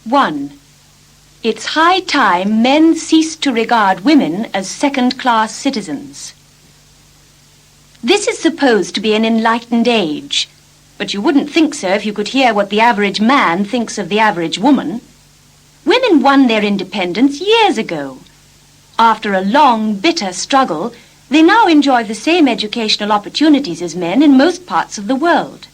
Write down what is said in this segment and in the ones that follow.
1. It's high time men ceased to regard women as second-class citizens. This is supposed to be an enlightened age, but you wouldn't think so if you could hear what the average man thinks of the average woman. Women won their independence years ago. After a long, bitter struggle, they now enjoy the same educational opportunities as men in most parts of the world.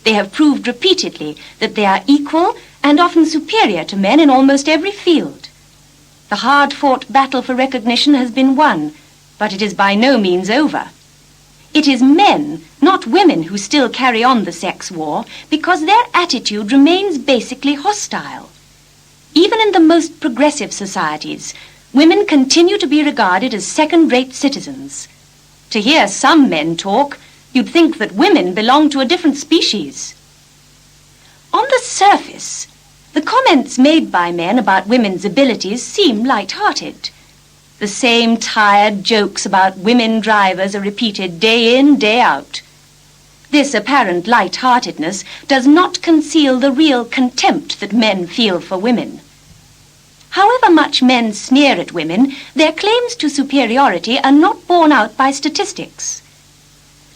They have proved repeatedly that they are equal and often superior to men in almost every field. The hard-fought battle for recognition has been won, but it is by no means over. It is men, not women, who still carry on the sex war because their attitude remains basically hostile. Even in the most progressive societies, women continue to be regarded as second-rate citizens. To hear some men talk, you'd think that women belong to a different species. On the surface, the comments made by men about women's abilities seem light-hearted. The same tired jokes about women drivers are repeated day in, day out. This apparent light-heartedness does not conceal the real contempt that men feel for women. However much men sneer at women, their claims to superiority are not borne out by statistics.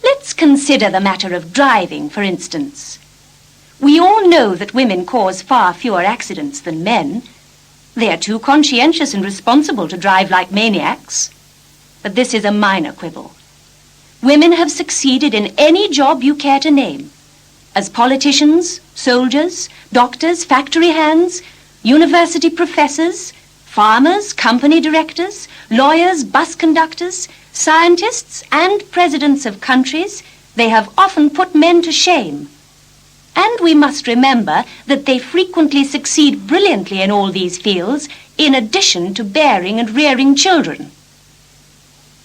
Let's consider the matter of driving, for instance. We all know that women cause far fewer accidents than men. They are too conscientious and responsible to drive like maniacs. But this is a minor quibble. Women have succeeded in any job you care to name. As politicians, soldiers, doctors, factory hands, university professors, farmers, company directors, lawyers, bus conductors, scientists, and presidents of countries, they have often put men to shame. And we must remember that they frequently succeed brilliantly in all these fields, in addition to bearing and rearing children.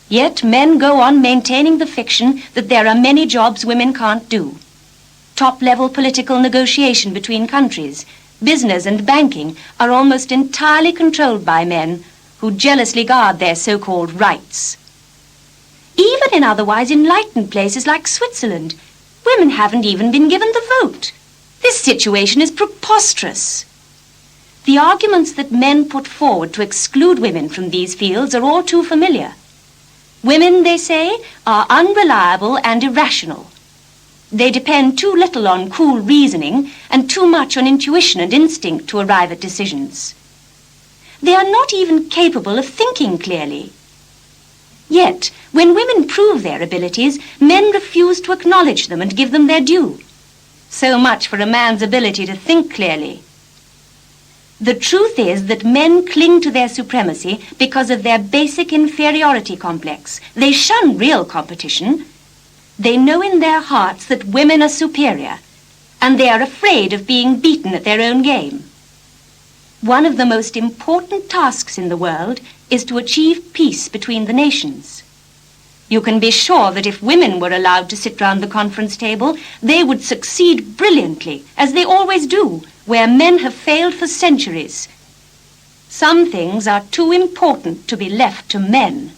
Yet men go on maintaining the fiction that there are many jobs women can't do. Top-level political negotiation between countries, business and banking are almost entirely controlled by men who jealously guard their so-called rights. Even in otherwise enlightened places like Switzerland, women haven't even been given the vote. This situation is preposterous. The arguments that men put forward to exclude women from these fields are all too familiar. Women, they say, are unreliable and irrational. They depend too little on cool reasoning and too much on intuition and instinct to arrive at decisions. They are not even capable of thinking clearly. Yet, when women prove their abilities, men refuse to acknowledge them and give them their due. So much for a man's ability to think clearly. The truth is that men cling to their supremacy because of their basic inferiority complex. They shun real competition. They know in their hearts that women are superior, and they are afraid of being beaten at their own game. One of the most important tasks in the world is to achieve peace between the nations. You can be sure that if women were allowed to sit round the conference table, they would succeed brilliantly, as they always do, where men have failed for centuries. Some things are too important to be left to men.